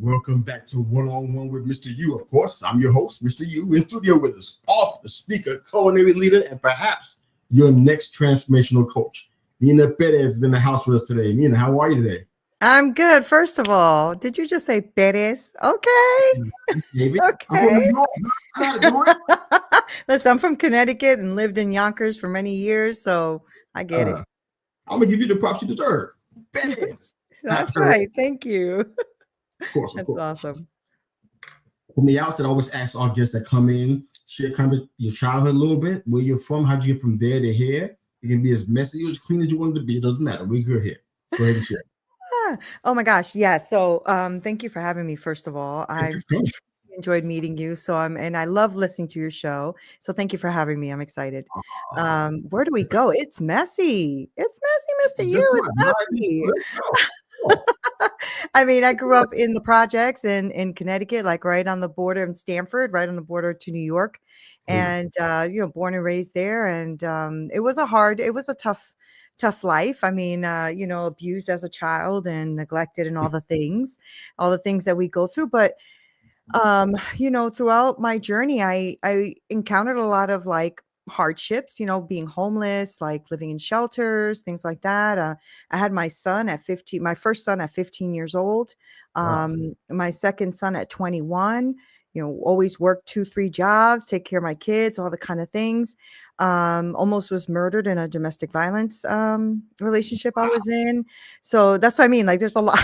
welcome back to One-on-One with Mr. U. Of course, I'm your host, Mr. U, in studio with us, author, speaker, culinary leader, and perhaps your next transformational coach. Neena Perez is in the house with us today. Neena, how are you today? I'm good. First of all, did you just say Perez? Okay. Maybe. Okay. I'm Listen, I'm from Connecticut and lived in Yonkers for many years, so I get it. I'm going to give you the props you deserve. Perez. That's right. Thank you. Of course. That's awesome. From the outset, I always ask our guests that come in, share kind of your childhood a little bit, where you're from, how'd you get from there to here. You can be as messy or as clean as you want it to be. It doesn't matter. We're good here. Go ahead and share. Oh my gosh. Yeah. So thank you for having me, first of all. I've enjoyed meeting you. And I love listening to your show. So thank you for having me. I'm excited. Where do we go? It's messy. It's messy, Mr. U. It's messy. I mean, I grew up in the projects in Connecticut, like right on the border in Stamford, right on the border to New York. And, born and raised there. And it was a tough life. I mean, abused as a child and neglected and all the things that we go through. But, throughout my journey, I encountered a lot of like hardships, being homeless, like living in shelters, things like that. I had my first son at 15 years old, my second son at 21, always worked 2-3 jobs, take care of my kids, all the kind of things. Almost was murdered in a domestic violence relationship I was in. So that's what I mean. Like there's a lot,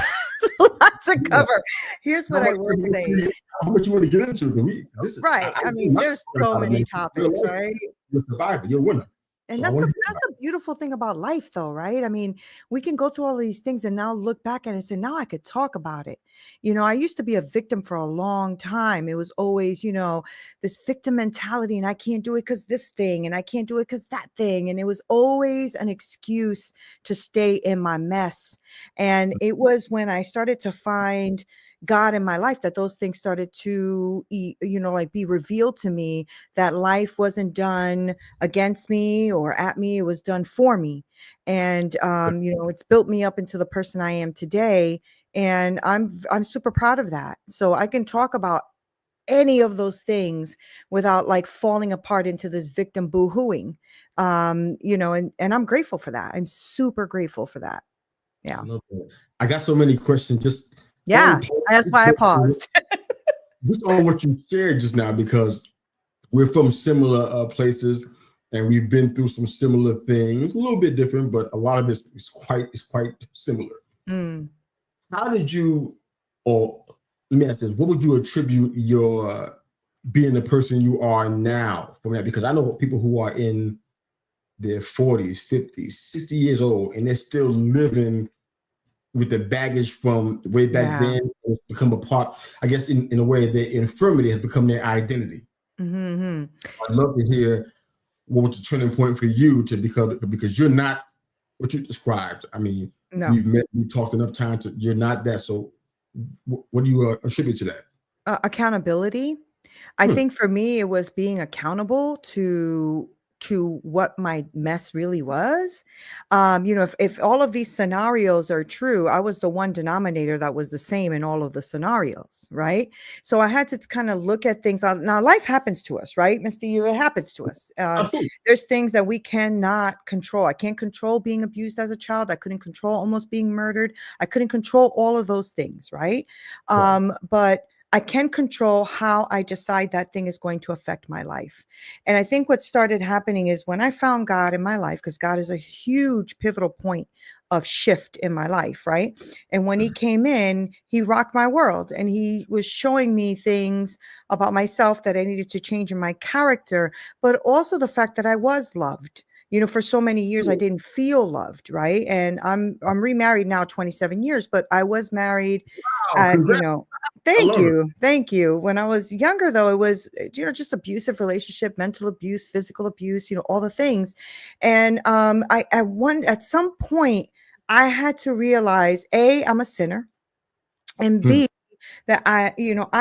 to cover. Here's what I would say. How much you want to get into? Right. I mean, there's so many topics, right? You're a survivor. You're a winner. And that's the beautiful thing about life, though, right? I mean, we can go through all these things and now look back and say, now I could talk about it. I used to be a victim for a long time. It was always, this victim mentality, and I can't do it because this thing, and I can't do it because that thing. And it was always an excuse to stay in my mess. And it was when I started to find God in my life that those things started to, be revealed to me, that life wasn't done against me or at me. It was done for me. And, it's built me up into the person I am today. And I'm super proud of that. So I can talk about any of those things without like falling apart into this victim boo-hooing, and I'm grateful for that. I'm super grateful for that. Yeah. I got so many questions. Yeah, that's why I paused. Just on what you shared just now, because we're from similar places and we've been through some similar things, a little bit different, but a lot of it is quite similar. How did you, or let me ask this, what would you attribute your being the person you are now from that? Because I know people who are in their 40s, 50s, 60 years old, and they're still living with the baggage from way back then. It's become a part, I guess, in a way, their infirmity has become their identity. Mm-hmm. I'd love to hear what was the turning point for you because you're not what you described. I mean, we've talked enough times. You're not that. So what do you attribute to that? Accountability. I think for me, it was being accountable to what my mess really was. If all of these scenarios are true, I was the one denominator that was the same in all of the scenarios, right? So I had to kind of look at things. Now, life happens to us, right, Mr. U? It happens to us. There's things that we cannot control. I can't control being abused as a child. I couldn't control almost being murdered. I couldn't control all of those things, right? But I can control how I decide that thing is going to affect my life. And I think what started happening is when I found God in my life, because God is a huge pivotal point of shift in my life, right? And when he came in, he rocked my world and he was showing me things about myself that I needed to change in my character, but also the fact that I was loved. For so many years, I didn't feel loved, right? And I'm remarried now 27 years, but I was married at, Thank you. When I was younger, though, it was, just abusive relationship, mental abuse, physical abuse, all the things. And at some point, I had to realize, A, I'm a sinner, and B, that I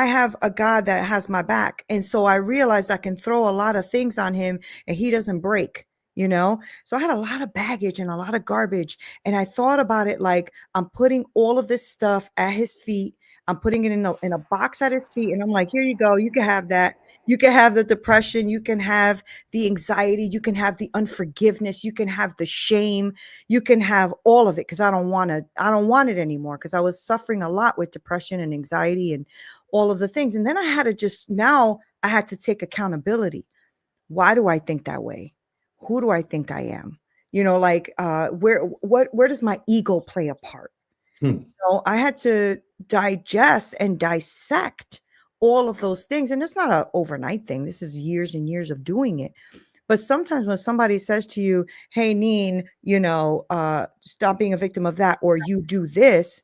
have a God that has my back. And so I realized I can throw a lot of things on him and he doesn't break. So I had a lot of baggage and a lot of garbage. And I thought about it like I'm putting all of this stuff at his feet. I'm putting it in a box at his feet. And I'm like, here you go. You can have that. You can have the depression. You can have the anxiety. You can have the unforgiveness. You can have the shame. You can have all of it because I don't want it anymore because I was suffering a lot with depression and anxiety and all of the things. And then now I had to take accountability. Why do I think that way? Who do I think I am? Where does my ego play a part? Hmm. So I had to digest and dissect all of those things. And it's not an overnight thing. This is years and years of doing it. But sometimes when somebody says to you, hey, Neen, stop being a victim of that, or you do this,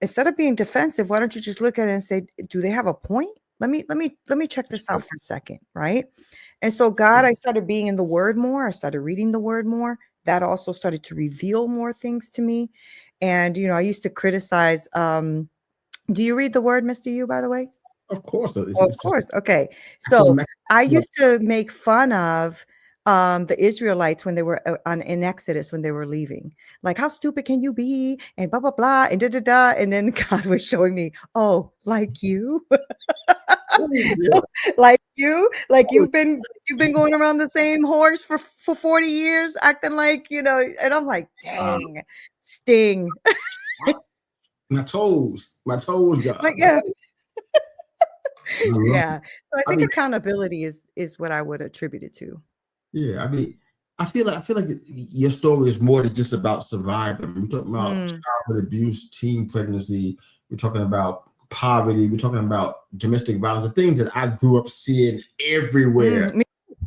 instead of being defensive, why don't you just look at it and say, do they have a point? Let me check this out for a second, right? And so I started being in the word more. I started reading the word more. That also started to reveal more things to me. And I used to criticize. Do you read the word, Mr. You, by the way? Of course, Oh, of it's just course. Okay. actually So I used to make fun of the Israelites when they were in Exodus when they were leaving. Like, how stupid can you be? And blah, blah, blah, and da, da, da. And then God was showing me, oh, like you, yeah. like you've been going around the same horse for 40 years, acting like, and I'm like, dang, sting. My toes, But God. yeah, I love yeah. it. So I I think mean, accountability is what I would attribute it to. yeah. I mean, I feel like your story is more than just about surviving. We're talking about Mm, childhood abuse, teen pregnancy. We're talking about poverty. We're talking about domestic violence, the things that I grew up seeing everywhere me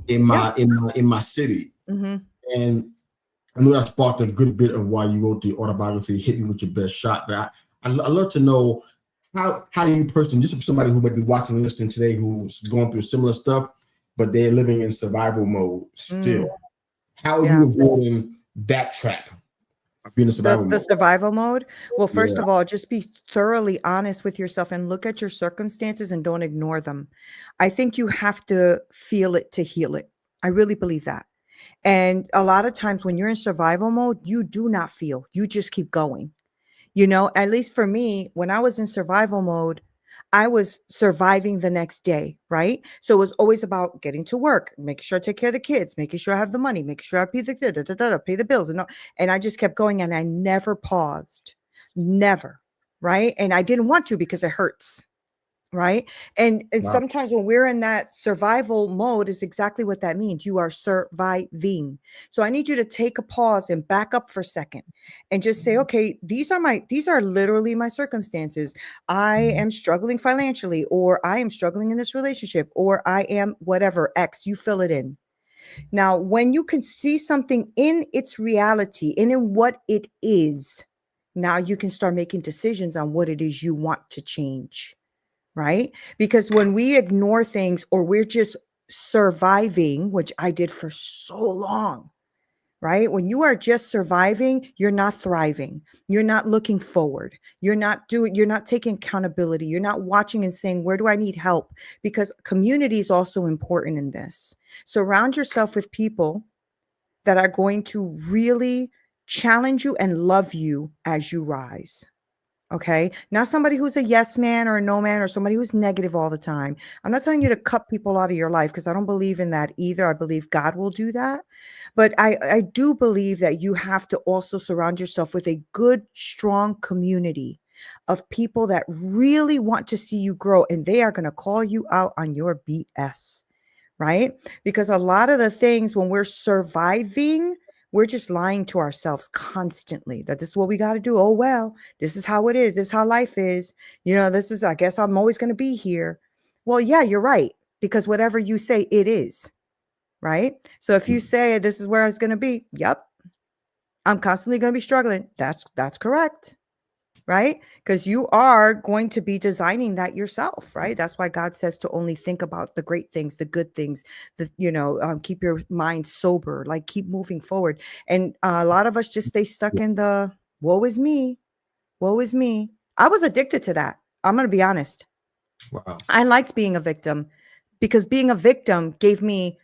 in yeah. my city. Mhm. And I know that sparked a good bit of why you wrote the autobiography, "Hit Me with Your Best Shot." But I love to know how you personally, just for somebody who might be watching and listening today, who's going through similar stuff, but they're living in survival mode still. Mm, How are yeah. you avoiding that trap of being in The survival the mode? survival mode? Well, first Yeah, of all, just be thoroughly honest with yourself and look at your circumstances and don't ignore them. I think you have to feel it to heal it. I really believe that. And a lot of times when you're in survival mode, you do not feel. You just keep going. At least for me, when I was in survival mode, I was surviving the next day, right? So it was always about getting to work, making sure I take care of the kids, making sure I have the money, making sure I pay the pay the bills, and I just kept going, and I never paused, never, right? And I didn't want to because it hurts. Right. And wow. sometimes when we're in that survival mode is exactly what that means. You are surviving. So I need you to take a pause and back up for a second and just say, okay, these are literally my circumstances. I am struggling financially, or I am struggling in this relationship, or I am whatever X, you fill it in. Now, when you can see something in its reality and in what it is, now you can start making decisions on what it is you want to change, right? Because when we ignore things or we're just surviving, which I did for so long, right? When you are just surviving, you're not thriving. You're not looking forward. You're not taking accountability. You're not watching and saying, where do I need help? Because community is also important in this. Surround yourself with people that are going to really challenge you and love you as you rise. Okay. Not somebody who's a yes man or a no man or somebody who's negative all the time. I'm not telling you to cut people out of your life because I don't believe in that either. I believe God will do that. But I do believe that you have to also surround yourself with a good, strong community of people that really want to see you grow and they are going to call you out on your BS, right? Because a lot of the things when we're surviving, we're just lying to ourselves constantly that this is what we got to do. Oh, well, this is how it is. This is how life is. This is, I guess I'm always going to be here. Well, yeah, you're right. Because whatever you say, it is, right? So if you say this is where I was going to be, yep, I'm constantly going to be struggling. That's correct, right? Because you are going to be designing that yourself, right? That's why God says to only think about the great things, the good things, keep your mind sober, like keep moving forward. And a lot of us just stay stuck in the woe is me, woe is me. I was addicted to that. I'm going to be honest. Wow. I liked being a victim because being a victim gave me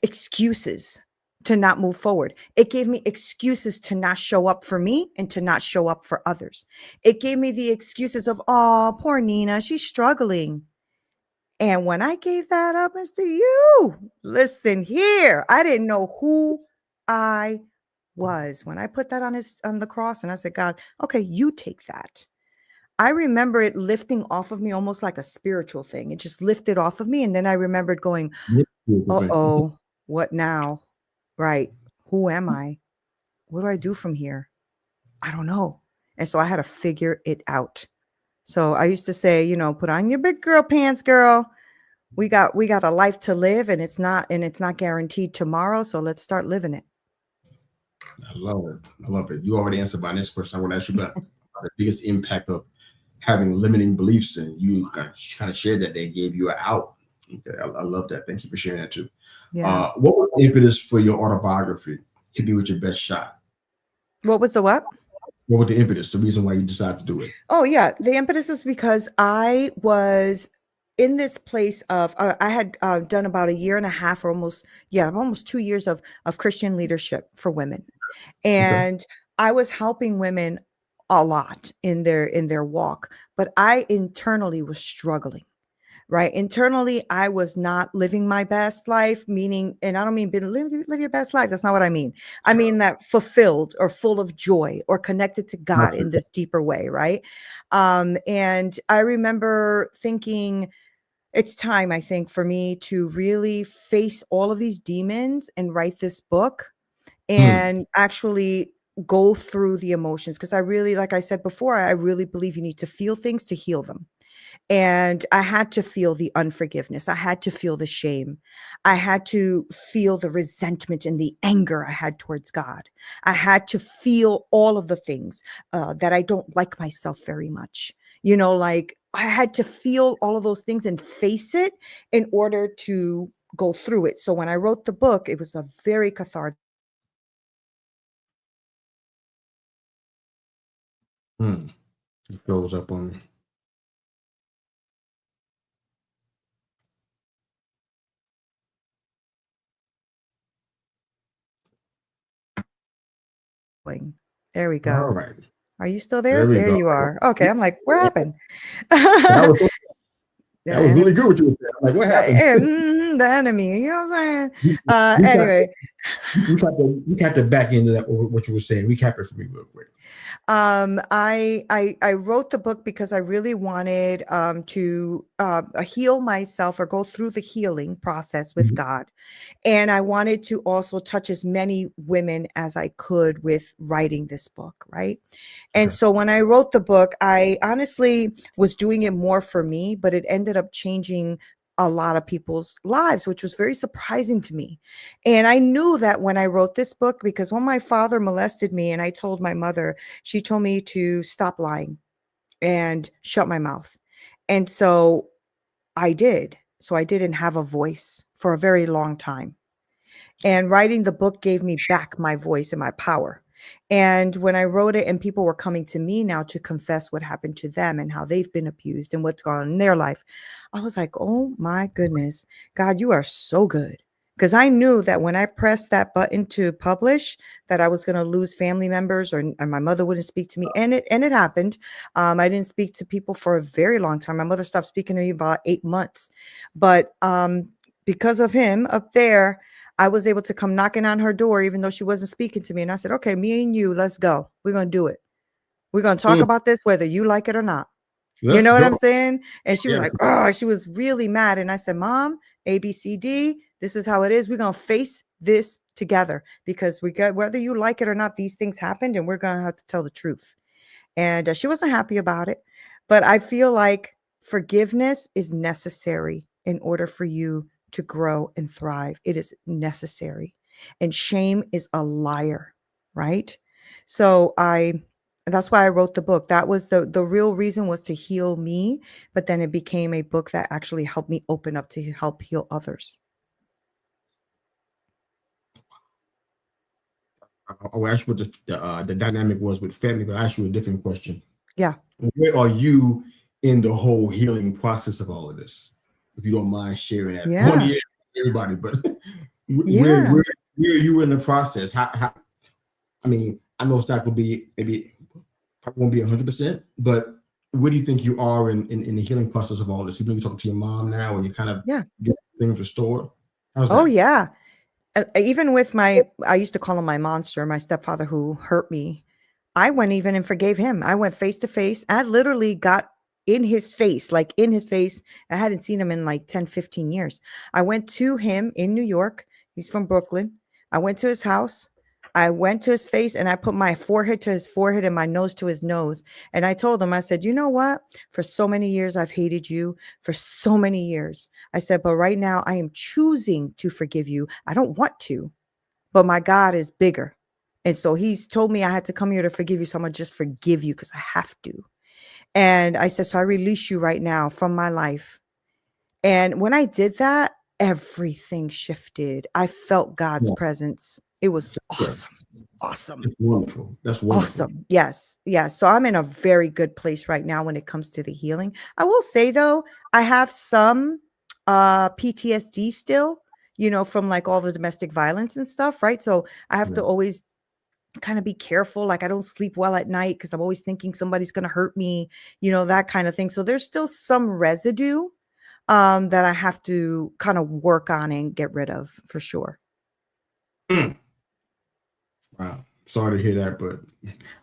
excuses to not move forward. It gave me excuses to not show up for me and to not show up for others. It gave me the excuses of, oh, poor Neena, she's struggling. And when I gave that up, Mr. You, listen here, I didn't know who I was when I put that on the cross, and I said, God, okay, you take that. I remember it lifting off of me almost like a spiritual thing. It just lifted off of me. And then I remembered going, uh-oh, what now? Right. Who am I? What do I do from here? I don't know. And so I had to figure it out. So I used to say, you know, put on your big girl pants, girl. We got a life to live, and it's not guaranteed tomorrow. So let's start living it. I love it. I love it. You already answered my next question. I want to ask you about the biggest impact of having limiting beliefs, and you kind of shared that they gave you an out. Okay, I love that. Thank you for sharing that too. Yeah. What was the impetus for your autobiography? Hit me with your best shot. What was the what? What was the impetus? The reason why you decided to do it? Oh yeah, the impetus is because I was in this place of I had done about a year and a half, or almost 2 years of Christian leadership for women, and I was helping women a lot in their walk, but I internally was struggling. Right. Internally, I was not living my best life, meaning, and I don't mean live your best life. That's not what I mean. I mean that fulfilled or full of joy or connected to God in this deeper way. Right. And I remember thinking it's time, I think, for me to really face all of these demons and write this book and actually go through the emotions. Because I really, like I said before, I really believe you need to feel things to heal them. And I had to feel the unforgiveness. I had to feel the shame. I had to feel the resentment and the anger I had towards God. I had to feel all of the things that I don't like myself very much. You know, like I had to feel all of those things and face it in order to go through it. So when I wrote the book, it was a very cathartic. It goes up on me. There we go. All right. Are you still there? There you are. Okay. I'm like, what happened? That was really good what you were saying. I'm like, what happened? The enemy. You know what I'm saying? Anyway. You got the back end of that, what you were saying. Recap it for me real quick. I wrote the book because I really wanted to heal myself or go through the healing process with God. And I wanted to also touch as many women as I could with writing this book, right? And so when I wrote the book, I honestly was doing it more for me, but it ended up changing a lot of people's lives, which was very surprising to me. And I knew that when I wrote this book, because when my father molested me and I told my mother, she told me to stop lying and shut my mouth. And so I did. So I didn't have a voice for a very long time. And writing the book gave me back my voice and my power. And when I wrote it and people were coming to me now to confess what happened to them and how they've been abused and what's gone on in their life, I was like, oh my goodness, God, you are so good. Because I knew that when I pressed that button to publish, that I was going to lose family members or my mother wouldn't speak to me. And it happened. I didn't speak to people for a very long time. My mother stopped speaking to me about 8 months. But because of him up there, I was able to come knocking on her door, even though she wasn't speaking to me. And I said, okay, me and you, let's go. We're going to do it. We're going to talk about this, whether you like it or not. You know what I'm saying? And she was like, oh, she was really mad. And I said, Mom, A, B, C, D, this is how it is. We're going to face this together because we got, whether you like it or not, these things happened and we're going to have to tell the truth. And she wasn't happy about it. But I feel like forgiveness is necessary in order for you to grow and thrive. It is necessary. And shame is a liar, right? So that's why I wrote the book. That was the real reason, was to heal me, but then it became a book that actually helped me open up to help heal others. I'll ask what the dynamic was with family, but I'll ask you a different question. Yeah. Where are you in the whole healing process of all of this? If you don't mind sharing that. Yeah. Everybody, but Yeah. where are you in the process? How I mean, I know it's not going to be maybe probably won't be 100%, but where do you think you are in the healing process of all this? You talking to your mom now, and you kind of Yeah. get things restored. How's Oh that? yeah. Even with I used to call him my monster, my stepfather who hurt me. I went even and forgave him. I went face to face. I literally got in his face, like in his face. I hadn't seen him in like 10, 15 years. I went to him in New York. He's from Brooklyn. I went to his house. I went to his face and I put my forehead to his forehead and my nose to his nose. And I told him, I said, you know what? For so many years, I've hated you for so many years. I said, but right now I am choosing to forgive you. I don't want to, but my God is bigger. And so he's told me I had to come here to forgive you. So I'm going to just forgive you because I have to. And I said, so I release you right now from my life. And when I did that, everything shifted. I felt God's Yeah, presence. It was yeah. awesome. Awesome. It's wonderful. That's wonderful. Awesome. Yes. Yes. So I'm in a very good place right now when it comes to the healing. I will say though, I have some PTSD still, from like all the domestic violence and stuff, right? So I have Yeah. to always kind of be careful. Like I don't sleep well at night because I'm always thinking somebody's going to hurt me, that kind of thing. So there's still some residue that I have to kind of work on and get rid of for sure. Mm. Wow. Sorry to hear that, but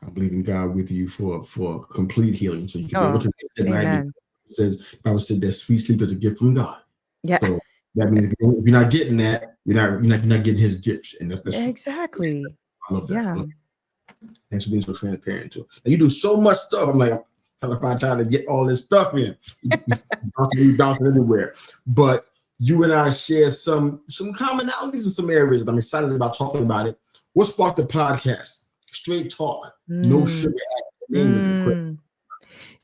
I believe in God with you for complete healing, so you can be able Oh, to get that night. amen. It says, Bible said that sweet sleep is a gift from God. Yeah, So that means if you're not getting that, you're not getting His gifts, and that's exactly. I love that. Yeah. Thanks for being so transparent too. And you do so much stuff. I'm like, I'm trying to find time to get all this stuff in. You bouncing everywhere. But you and I share some commonalities in some areas, and I'm excited about talking about it. What sparked the podcast? Straight talk, no Mm, sugar. The name is incredible. mm.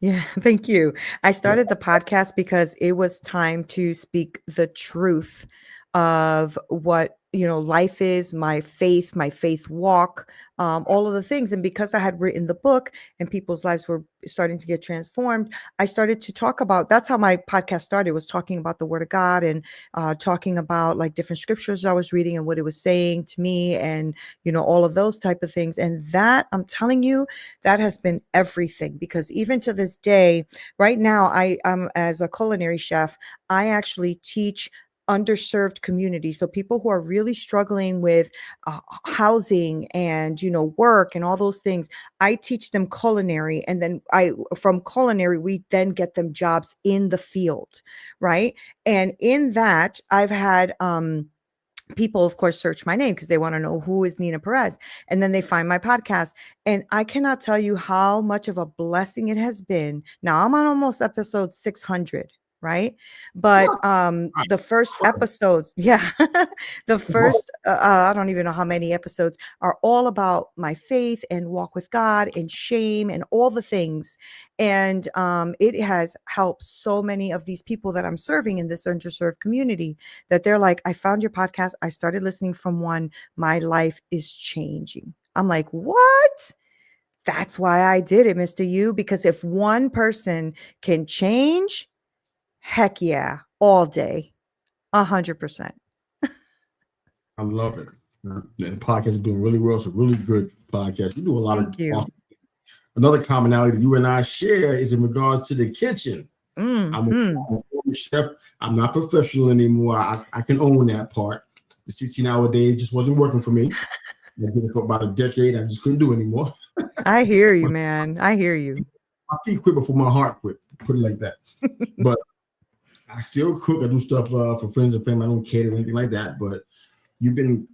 Yeah, thank you. I started the podcast because it was time to speak the truth of what, life is, my faith walk, all of the things. And because I had written the book and people's lives were starting to get transformed, I started to talk about, that's how my podcast started, was talking about the word of God and talking about like different scriptures I was reading and what it was saying to me and, all of those type of things. And that, I'm telling you, that has been everything, because even to this day, right now, I'm as a culinary chef, I actually teach underserved communities. So people who are really struggling with housing and, work and all those things, I teach them culinary. And then from culinary, we then get them jobs in the field. Right. And in that I've had, people, of course, search my name because they want to know who is Neena Perez. And then they find my podcast. And I cannot tell you how much of a blessing it has been. Now I'm on almost episode 600, right? But the first episodes, yeah, the first, I don't even know how many episodes are all about my faith and walk with God and shame and all the things. And it has helped so many of these people that I'm serving in this underserved community, that they're like, I found your podcast. I started listening from one. My life is changing. I'm like, what? That's why I did it, Mr. U, because if one person can change, heck yeah, all day, 100%. I love it. The podcast is doing really well. It's a really good podcast. You do a lot of Thank you. awesome. Another commonality that you and I share is in regards to the kitchen. I'm a former chef. I'm not professional anymore. I can own that part. The 16 nowadays just wasn't working for me. I did it for about a decade. I just couldn't do it anymore. I hear you, man. I hear you. My feet quit before my heart quit. Put it like that. But I still cook. I do stuff for friends and family. I don't cater or anything like that. But you've been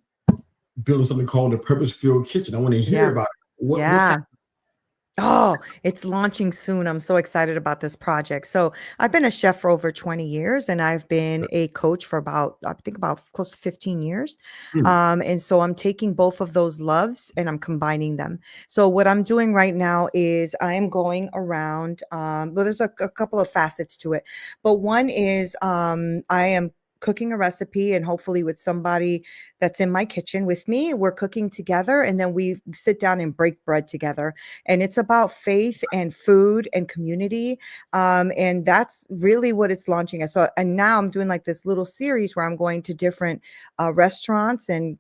building something called the Purpose-Filled Kitchen. I want to hear about it. What's happening? Oh, it's launching soon. I'm so excited about this project. So I've been a chef for over 20 years and I've been a coach for about close to 15 years. And so I'm taking both of those loves and I'm combining them. So what I'm doing right now is I am going around, well, there's a couple of facets to it, but one is I am cooking a recipe, and hopefully with somebody that's in my kitchen with me, we're cooking together, and then we sit down and break bread together. And it's about faith and food and community. And that's really what it's launching as. So, and now I'm doing like this little series where I'm going to different restaurants and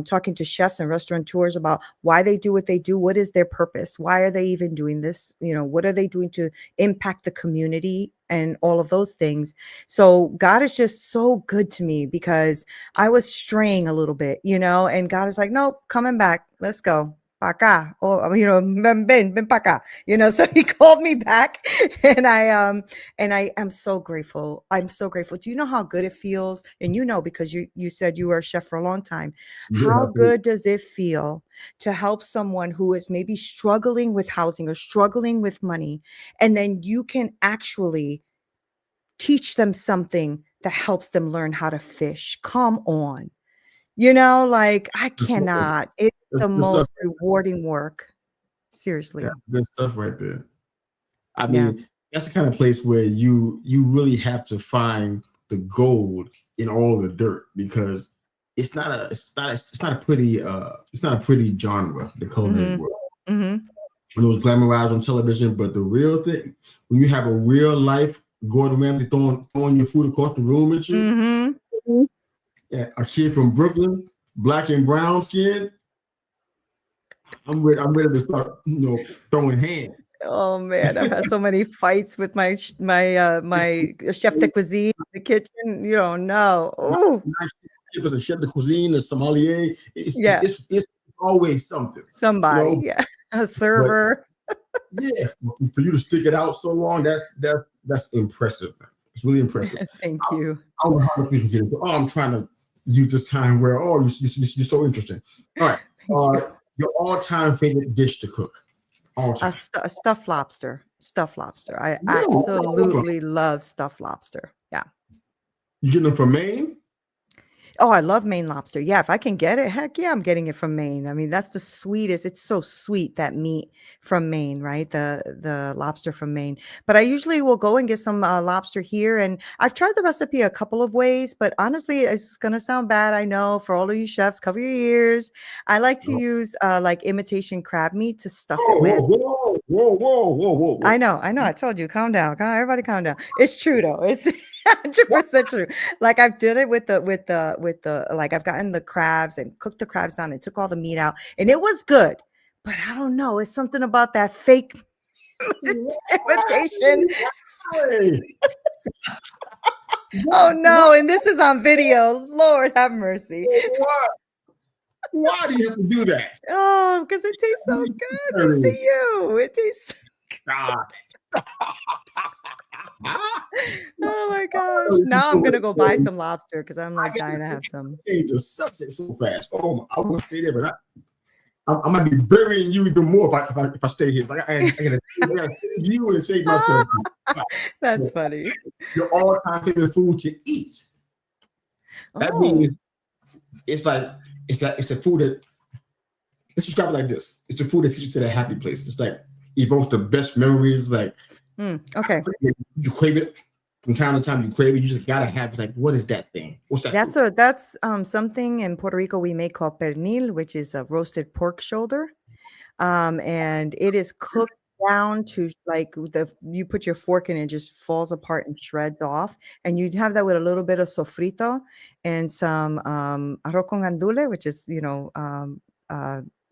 talking to chefs and restaurateurs about why they do what they do. What is their purpose? Why are they even doing this? You know, what are they doing to impact the community and all of those things? So God is just so good to me because I was straying a little bit, you know, and God is like, nope, coming back. Let's go. Pa acá. Or, you know, ven pa acá. You know, so he called me back, and I am so grateful. I'm so grateful. Do you know how good it feels? And you know, because you said you were a chef for a long time. How good does it feel to help someone who is maybe struggling with housing or struggling with money, and then you can actually teach them something that helps them learn how to fish? Come on. You know, like I cannot. It's That's the good stuff. most rewarding work. Seriously. Yeah, good stuff right there. I Yeah. mean, that's the kind of place where you really have to find the gold in all the dirt, because it's not a pretty genre, the culinary Mhm. world. Mhm. It was glamorized on television, but the real thing, when you have a real life Gordon Ramsay throwing your food across the room at you, Mhm. yeah, a kid from Brooklyn, black and brown skin, I'm ready to start, throwing hands. Oh man, I've had so many fights with my chef de cuisine in the kitchen. You don't know. Oh, If it's a chef de cuisine, a sommelier, yeah. it's always something, Somebody, yeah. A But server. yeah, for you to stick it out so long, that's impressive, man. It's really impressive. Thank you. I don't know how much we can get into. Oh, I'm trying to use this time where you're so interesting. All right, Thank you. your all-time favorite dish to cook, all time. A stuffed lobster. Stuffed lobster. I No, absolutely love stuffed lobster. Yeah. you getting them from Maine? Oh, I love Maine lobster. Yeah, if I can get it, heck yeah, I'm getting it from Maine. I mean, that's the sweetest. It's so sweet, that meat from Maine, right? The lobster from Maine. But I usually will go and get some lobster here, and I've tried the recipe a couple of ways. But honestly, it's gonna sound bad. I know, for all of you chefs, cover your ears. I like to No. use like imitation crab meat to stuff it Whoa, with. whoa, whoa, whoa, whoa, whoa, whoa. I know, I know. I told you, calm down. Everybody calm down. It's true though. It's 100% true. Like I've did it with the like I've gotten the crabs and cooked the crabs down and took all the meat out, and it was good. But I don't know. It's something about that fake imitation. Why? Oh Why? no, and this is on video. Lord have mercy. Why? Why do you have to do that? Oh, because it tastes so good. Next to you. It tastes. Stop. Oh my gosh. Now I'm gonna go buy some lobster because I'm like dying to have some. Change the subject so fast. Oh, I won't stay there, but I might be burying you even more if I stay here. Like I gotta save you and save myself. That's funny. Your all-time favorite food to eat. That Oh, means it's a food that, let's describe it like this. It's the food that takes you to that happy place. It's like evokes the best memories. Like okay. you crave it from time to time. You crave it. You just gotta have it. Like, what is that thing? What's that? That's something in Puerto Rico we make called pernil, which is a roasted pork shoulder. And it is cooked down to like you put your fork in and it just falls apart and shreds off. And you have that with a little bit of sofrito and some arroz con andule, which is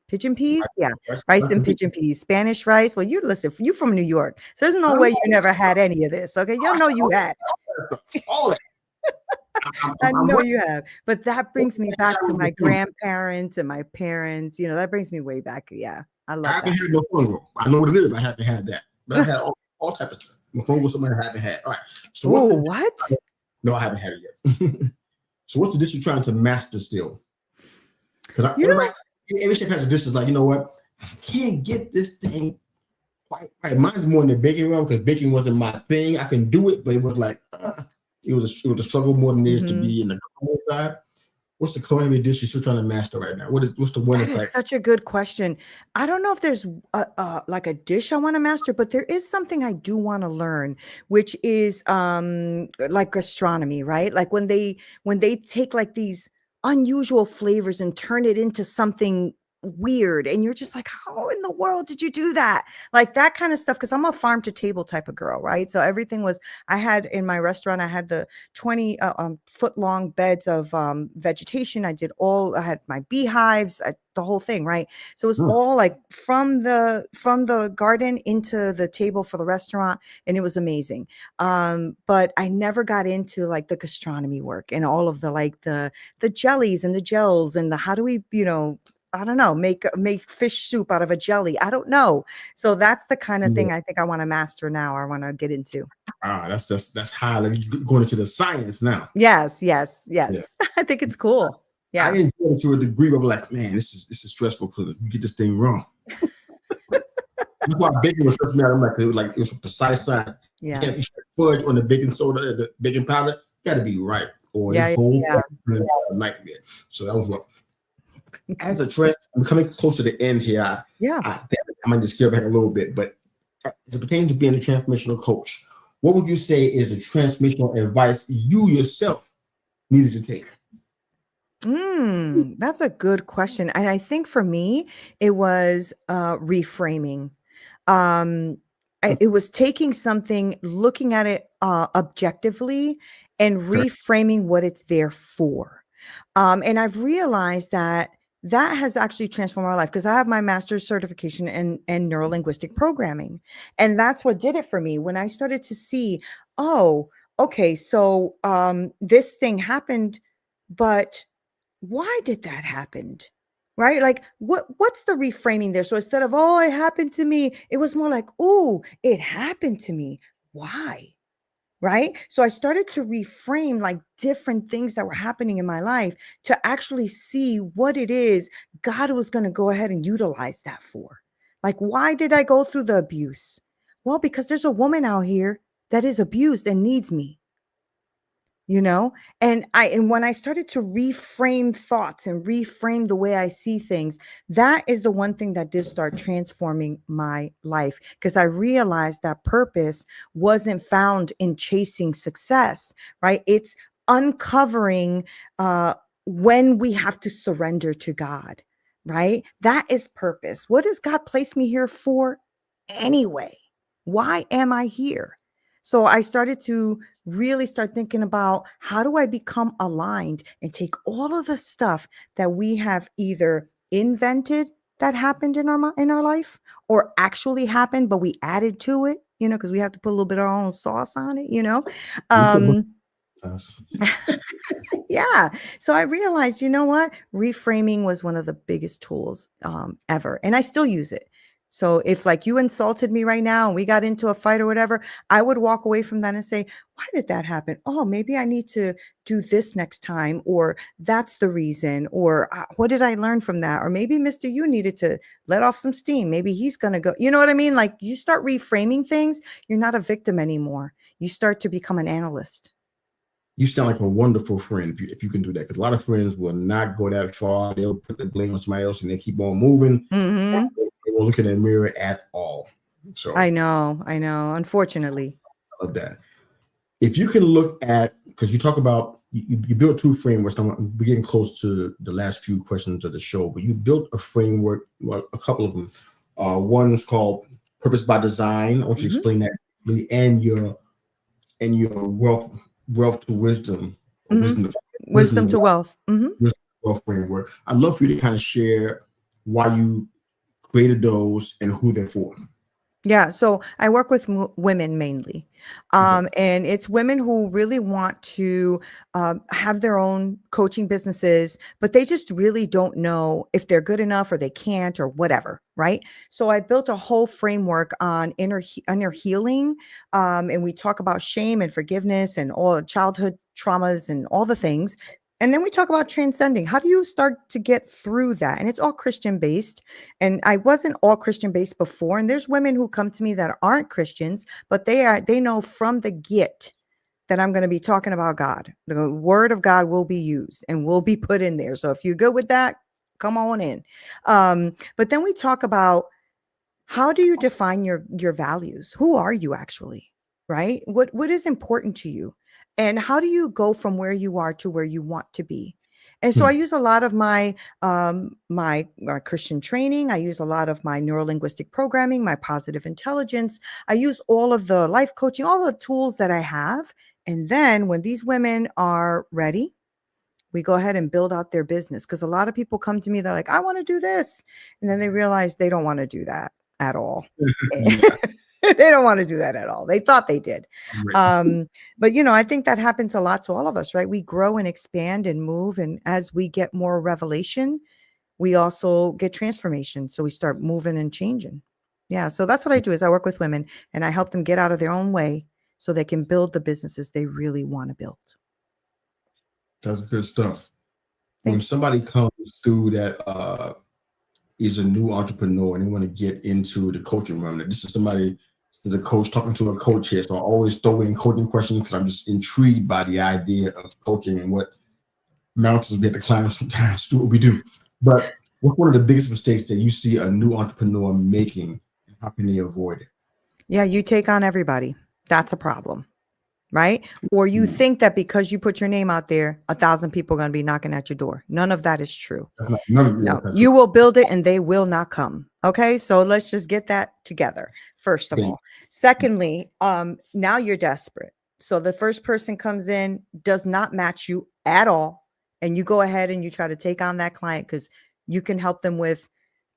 pigeon peas. Yeah, rice and pigeon peas, Spanish rice. Well, you listen, you from New York, so there's no way you never had any of this. Okay, y'all know you had. All that. I I'm know right. you have, but that brings me back to my grandparents and my parents. You know, that brings me way back. Yeah, I I love haven't that. had no fungal. I know what it is. I haven't had that, but I've had all types of stuff. Mofongo, something I haven't had. All right. So Oh, what? No, I haven't had it yet. So what's the dish you're trying to master still? Because You know, every chef has a dish that's like, you know what? I can't get this thing quite right. Mine's more in the baking realm because baking wasn't my thing. I can do it, but it was like it was a struggle more than it is to mhm. be in the culinary side. what's the culinary dish you're still trying to master right now? What's the one That that's is like, such a good question. I don't know if there's like a dish I want to master, but there is something I do want to learn, which is like gastronomy, right? Like when they take like these unusual flavors and turn it into something weird and you're just like, how in the world did you do that? Like that kind of stuff, because I'm a farm to table type of girl, right? So everything was, I had in my restaurant, I had the 20 foot long beds of vegetation. I had my beehives, the whole thing, right? So it was mm, all like from the garden into the table for the restaurant, and it was amazing. But I never got into like the gastronomy work and all of the like the jellies and the gels and the how do we, I don't know, make fish soup out of a jelly. I don't know. So that's the kind of yeah. thing I think I want to master now. I want to get into. That's high. Like you're going into the science now. Yes, yes, Yeah. yes. I think it's I, cool. I Yeah. enjoy it to a degree, but I'm like, man, this is stressful because you get this thing wrong. That's why baking was stressing me out. I'm like it was a precise science. You Yeah. can't be fudge on the baking soda, the baking powder. Got to be right, or this Yeah. whole Yeah. thing is a nightmare. So that was what. As a trend, I'm coming close to the end here. Yeah. I think I might just scale back a little bit, but as it pertains to being a transformational coach, what would you say is the transformational advice you yourself needed to take? That's a good question. And I think for me, it was reframing. It was taking something, looking at it objectively, and Correct. reframing what it's there for. And I've realized that that has actually transformed my life because I have my master's certification in neurolinguistic programming. And that's what did it for me when I started to see, oh, okay, so this thing happened, but why did that happen? Right? Like what's the reframing there? So instead of, oh, it happened to me, it was more like, oh, it happened to me. Why? Right? So I started to reframe like different things that were happening in my life to actually see what it is God was going to go ahead and utilize that for. Like, why did I go through the abuse? Well, because there's a woman out here that is abused and needs me, you know. And when I started to reframe thoughts and reframe the way I see things, that is the one thing that did start transforming my life, because I realized that purpose wasn't found in chasing success, right? It's uncovering when we have to surrender to God, right? That is purpose. What does God place me here for anyway? Why am I here? So I started to really start thinking about, how do I become aligned and take all of the stuff that we have either invented that happened in in our life, or actually happened but we added to it, because we have to put a little bit of our own sauce on it, You put both um times. yeah. So I realized, you know what? Reframing was one of the biggest tools ever. And I still use it. So if like you insulted me right now and we got into a fight or whatever, I would walk away from that and say, why did that happen? Oh, maybe I need to do this next time, or that's the reason, or what did I learn from that? Or maybe Mr. You needed to let off some steam. Maybe he's going to go, you know what I mean? Like you start reframing things, you're not a victim anymore. You start to become an analyst. You sound like a wonderful friend if you can do that. Because a lot of friends will not go that far. They'll put the blame on somebody else and they keep on moving. Hmm. They won't look in the mirror at all. So I know, unfortunately. I love that. If you can look at, because you talk about you built two frameworks. We're getting close to the last few questions of the show, but you built a framework, well, a couple of them. One's called Purpose by Design. I want you to Mhm. explain that, and your wealth to wisdom, or Mhm. wisdom Wisdom to to wealth. Mhm. wealth framework. I'd love for you to kind of share why you created those and who they're for. Yeah, so I work with women mainly. Okay. And it's women who really want to have their own coaching businesses, but they just really don't know if they're good enough or they can't or whatever, right? So I built a whole framework on inner healing. And we talk about shame and forgiveness and all childhood traumas and all the things. And then we talk about transcending. How do you start to get through that? And it's all Christian based. And I wasn't all Christian based before. And there's women who come to me that aren't Christians, but they know from the get then I'm going to be talking about God. The word of God will be used and will be put in there. So if you're good with that, come on in. But then we talk about, how do you define your values? Who are you actually? Right? What is important to you? And how do you go from where you are to where you want to be? And so I use a lot of my Christian training. I use a lot of my neurolinguistic programming, my positive intelligence. I use all of the life coaching, all the tools that I have. And then when these women are ready, we go ahead and build out their business. Because a lot of people come to me, they're like, I want to do this. And then they realize they don't want to do that at all. Yeah. They don't want to do that at all. They thought they did. Right. But, I think that happens a lot to all of us, right? We grow and expand and move. And as we get more revelation, we also get transformation. So we start moving and changing. Yeah. So that's what I do is I work with women and I help them get out of their own way so they can build the businesses they really want to build. That's good stuff. When somebody comes through that is a new entrepreneur and they want to get into the coaching realm, this is somebody, the coach talking to a coach here. So I always throw in coaching questions because I'm just intrigued by the idea of coaching and what mountains we have to climb sometimes to do what we do. But what's one of the biggest mistakes that you see a new entrepreneur making? And how can they avoid it? Yeah, you take on everybody. That's a problem. Right? Or you think that because you put your name out there, 1,000 people are going to be knocking at your door. None of that is true. No, you will build it and they will not come. Okay. So let's just get that together. First of all. Secondly, now you're desperate. So the first person comes in, does not match you at all. And you go ahead and you try to take on that client because you can help them with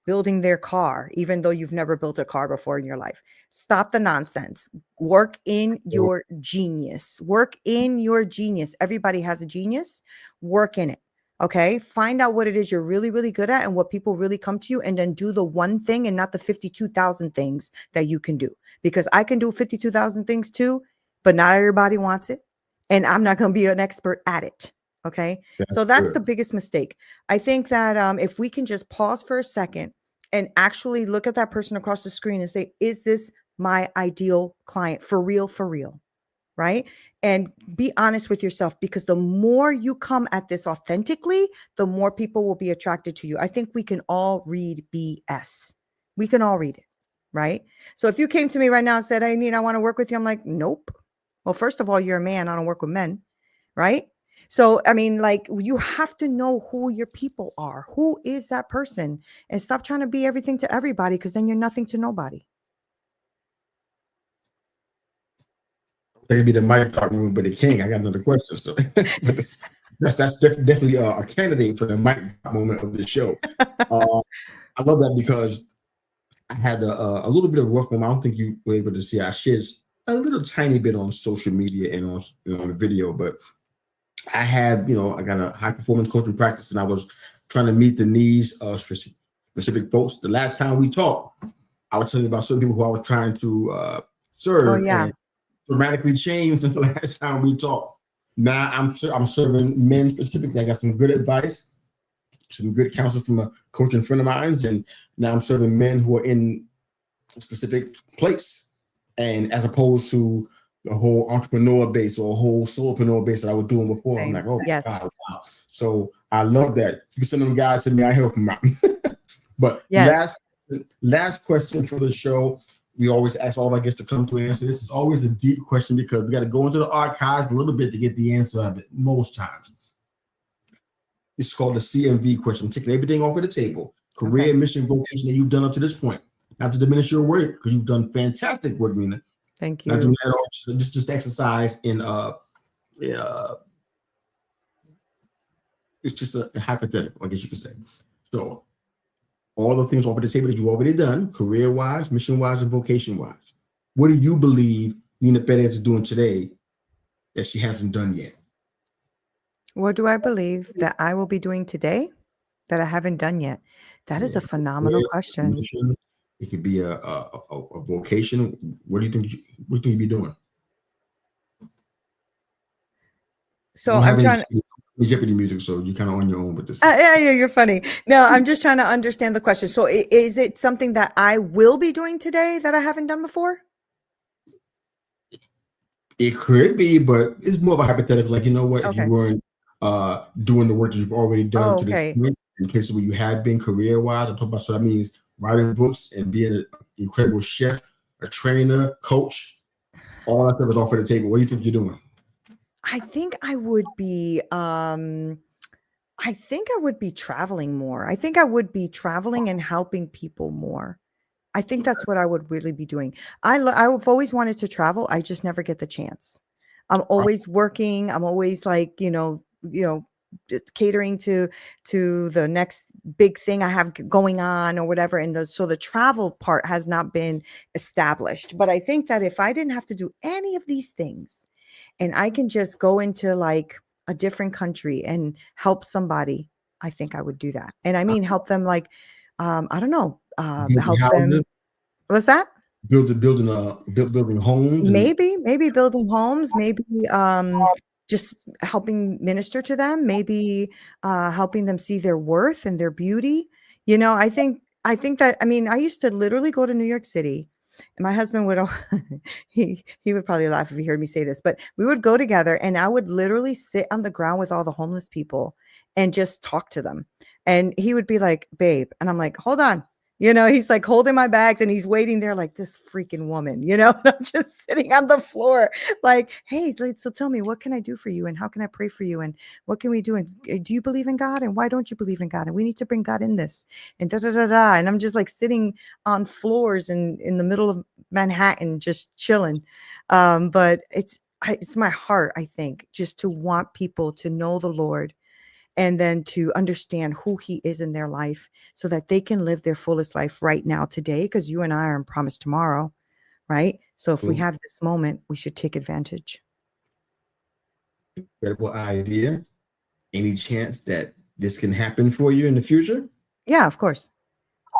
building their car, even though you've never built a car before in your life. Stop the nonsense. Work in your genius. Work in your genius. Everybody has a genius. Work in it. Okay. Find out what it is you're really, really good at and what people really come to you, and then do the one thing and not the 52,000 things that you can do. Because I can do 52,000 things too, but not everybody wants it. And I'm not going to be an expert at it. Okay. So that's the biggest mistake. I think that if we can just pause for a second and actually look at that person across the screen and say, is this my ideal client for real, right? And be honest with yourself, because the more you come at this authentically, the more people will be attracted to you. I think we can all read BS. We can all read it, right? So if you came to me right now and said, hey, Neena, I want to work with you. I'm like, nope. Well, first of all, you're a man. I don't work with men, right? So, I mean, like, you have to know who your people are. Who is that person? And stop trying to be everything to everybody, because then you're nothing to nobody. Maybe the mic drop room, but the king. I got another question. So that's definitely a candidate for the mic drop moment of the show. I love that because I had a little bit of work on. I don't think you were able to see. I shared a little tiny bit on social media and on the video, but I had, I got a high performance coaching practice, and I was trying to meet the needs of specific folks. The last time we talked, I was telling you about certain people who I was trying to serve. Oh, yeah. And dramatically changed since the last time we talked. Now I'm serving men specifically. I got some good advice, some good counsel from a coaching friend of mine, and now I'm serving men who are in a specific place, and as opposed to the whole entrepreneur base or a whole solopreneur base that I was doing before. Same. I'm like, oh yes. God, wow. So I love that. You can send them guys to me, I help them out. But Yes. last question for the show. We always ask all of our guests to come to answer. This is always a deep question because we got to go into the archives a little bit to get the answer of it most times. It's called the CMV question. I'm taking everything off of the table. Career, mission, vocation that you've done up to this point. Not to diminish your work, because you've done fantastic work, Neena. Thank you. Not doing that at all. Just exercise in it's just a hypothetical, I guess you could say. So all the things off of the table that you've already done, career-wise, mission-wise, and vocation-wise. What do you believe Neena Perez is doing today that she hasn't done yet? What do I believe that I will be doing today that I haven't done yet? That is a phenomenal question. Mission, it could be a vocation. What do you think? What do you be doing? So I'm trying to. Jeopardy music, so you're kind of on your own with this. Yeah, you're funny. No, I'm just trying to understand the question. So is it something that I will be doing today that I haven't done before? It could be, but it's more of a hypothetical. Like, you know what? If you Okay. weren't doing the work that you've already done Oh, to this okay. point, in cases where you have been career-wise, I'm talking about, so that means writing books and being an incredible chef, a trainer, coach, all that stuff is off the table. What do you think you're doing? I think I would be I think I would be traveling more. I think I would be traveling and helping people more. I think that's what I would really be doing. I've always wanted to travel. I just never get the chance. I'm always working. I'm always like, just catering to the next big thing I have going on or whatever. And so the travel part has not been established. But I think that if I didn't have to do any of these things and I can just go into like a different country and help somebody, I think I would do that. And I mean, help them like, I don't know, Building help houses, them. What's that? building homes, and Maybe building homes, maybe just helping minister to them, maybe helping them see their worth and their beauty. I think that I mean, I used to literally go to New York City and my husband would he would probably laugh if he heard me say this, but we would go together and I would literally sit on the ground with all the homeless people and just talk to them. And he would be like, "Babe," and I'm like, "Hold on." He's like holding my bags and he's waiting there like this freaking woman, and I'm just sitting on the floor like, "Hey, so tell me, what can I do for you? And how can I pray for you? And what can we do? And do you believe in God? And why don't you believe in God? And we need to bring God in this and da da da da." And I'm just like sitting on floors in the middle of Manhattan, just chilling. But it's my heart, I think, just to want people to know the Lord and then to understand who he is in their life so that they can live their fullest life right now today, because you and I are promised tomorrow, right? So if we have this moment, we should take advantage. incredible idea. Any chance that this can happen for you in the future? Yeah, of course.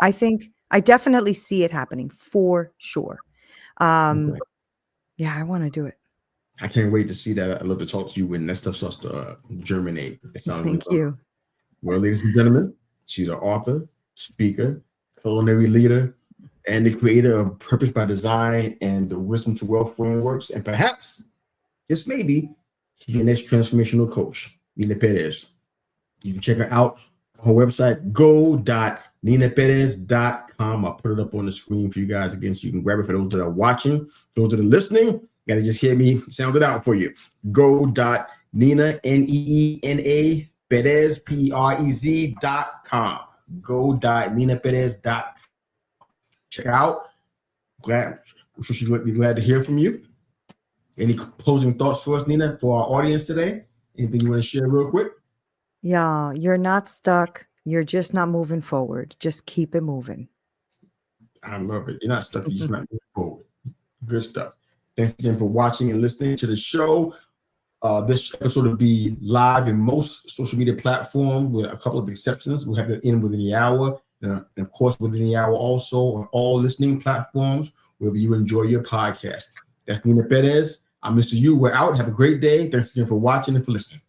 I definitely see it happening for sure. Okay. Yeah, I want to do it. I can't wait to see that. I'd love to talk to you when that stuff starts to germinate. It sounds really Thank fun. you. Well, ladies and gentlemen, she's an author, speaker, culinary leader, and the creator of Purpose by Design and the Wisdom to Wealth frameworks. And perhaps, just maybe, she's your next transformational coach, Neena Perez. You can check her out on her website, go.neenaperez.com. I'll put it up on the screen for you guys again so you can grab it for those that are watching. For those that are listening, you got to just hear me sound it out for you. Go.Neena, Neena Perez, Perez.com. Go.neenaperez.com. Check out. I'm sure she's be glad to hear from you. Any closing thoughts for us, Neena, for our audience today? Anything you want to share real quick? Yeah, you're not stuck. You're just not moving forward. Just keep it moving. I love it. You're not stuck. You're just not moving forward. Good stuff. Thanks again for watching and listening to the show. This episode will be live in most social media platforms with a couple of exceptions. We'll have it in within the hour. And of course, within the hour also on all listening platforms wherever you enjoy your podcast. That's Neena Perez. I'm Mr. U. We're out. Have a great day. Thanks again for watching and for listening.